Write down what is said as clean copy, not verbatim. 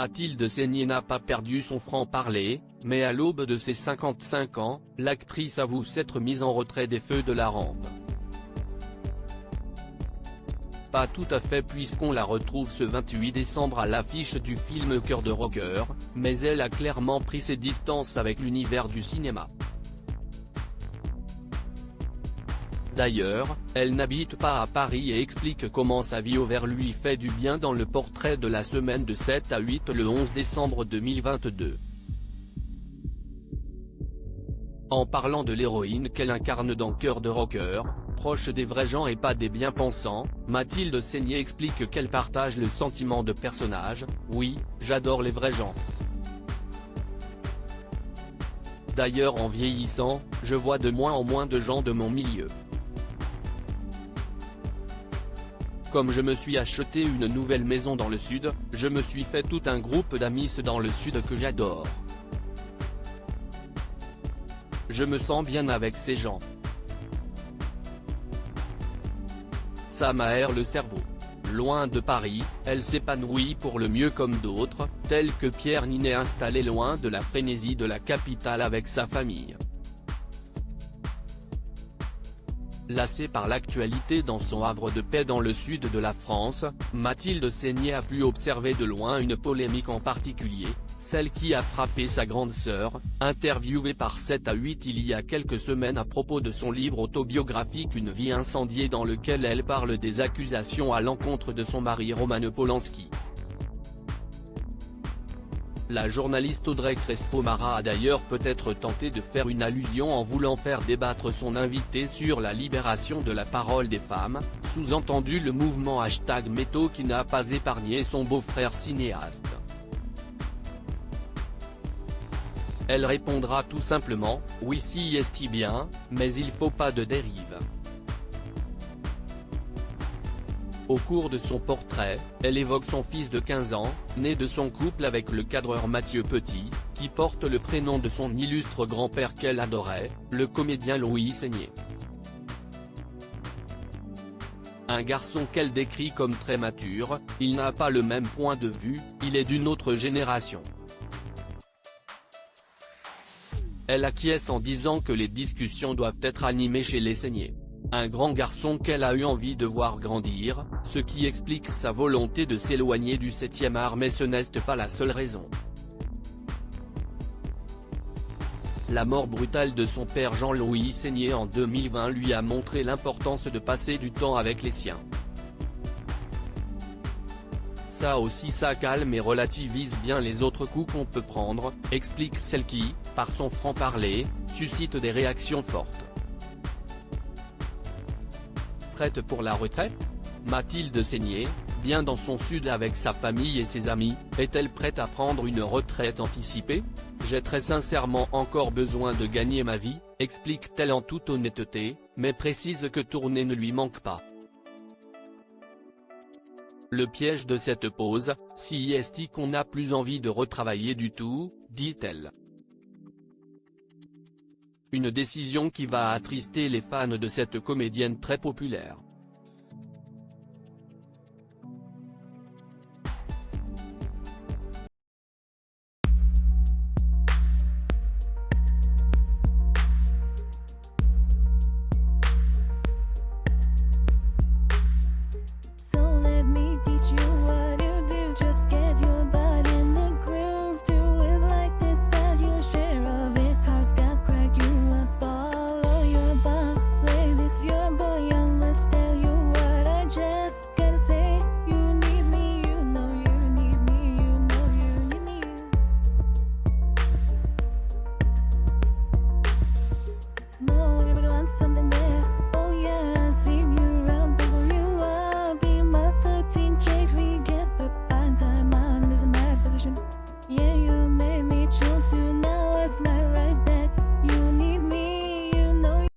Mathilde Seigner n'a pas perdu son franc-parler, mais à l'aube de ses 55 ans, l'actrice avoue s'être mise en retrait des feux de la rampe. Pas tout à fait puisqu'on la retrouve ce 28 décembre à l'affiche du film Cœur de rocker, mais elle a clairement pris ses distances avec l'univers du cinéma. D'ailleurs, elle n'habite pas à Paris et explique comment sa vie au vert lui fait du bien dans le portrait de la semaine de 7 à 8 le 11 décembre 2022. En parlant de l'héroïne qu'elle incarne dans Cœur de rocker, proche des vrais gens et pas des bien-pensants, Mathilde Seigner explique qu'elle partage le sentiment de personnage « Oui, j'adore les vrais gens. D'ailleurs en vieillissant, je vois de moins en moins de gens de mon milieu. Comme je me suis acheté une nouvelle maison dans le sud, je me suis fait tout un groupe d'amis dans le sud que j'adore. Je me sens bien avec ces gens. Ça m'aère le cerveau. Loin de Paris, elle s'épanouit pour le mieux comme d'autres, tels que Pierre Ninet installé loin de la frénésie de la capitale avec sa famille. Lassée par l'actualité dans son havre de paix dans le sud de la France, Mathilde Seigner a pu observer de loin une polémique en particulier, celle qui a frappé sa grande sœur, interviewée par 7 à 8 il y a quelques semaines à propos de son livre autobiographique Une vie incendiée dans lequel elle parle des accusations à l'encontre de son mari Roman Polanski. La journaliste Audrey Crespo-Mara a d'ailleurs peut-être tenté de faire une allusion en voulant faire débattre son invité sur la libération de la parole des femmes, sous-entendu le mouvement #Métaux qui n'a pas épargné son beau-frère cinéaste. Elle répondra tout simplement « Oui si est bien, mais il faut pas de dérive ». Au cours de son portrait, elle évoque son fils de 15 ans, né de son couple avec le cadreur Mathieu Petit, qui porte le prénom de son illustre grand-père qu'elle adorait, le comédien Louis Seigner. Un garçon qu'elle décrit comme très mature, il n'a pas le même point de vue, il est d'une autre génération. Elle acquiesce en disant que les discussions doivent être animées chez les Seigner. Un grand garçon qu'elle a eu envie de voir grandir, ce qui explique sa volonté de s'éloigner du 7e art mais ce n'est pas la seule raison. La mort brutale de son père Jean-Louis Seigner en 2020 lui a montré l'importance de passer du temps avec les siens. Ça aussi ça calme et relativise bien les autres coups qu'on peut prendre, explique celle qui, par son franc-parler, suscite des réactions fortes. Prête pour la retraite ? Mathilde Seigner, bien dans son sud avec sa famille et ses amis, est-elle prête à prendre une retraite anticipée ? J'ai très sincèrement encore besoin de gagner ma vie, explique-t-elle en toute honnêteté, mais précise que tourner ne lui manque pas. Le piège de cette pause, si est qu'on n'a plus envie de retravailler du tout, dit-elle. Une décision qui va attrister les fans de cette comédienne très populaire.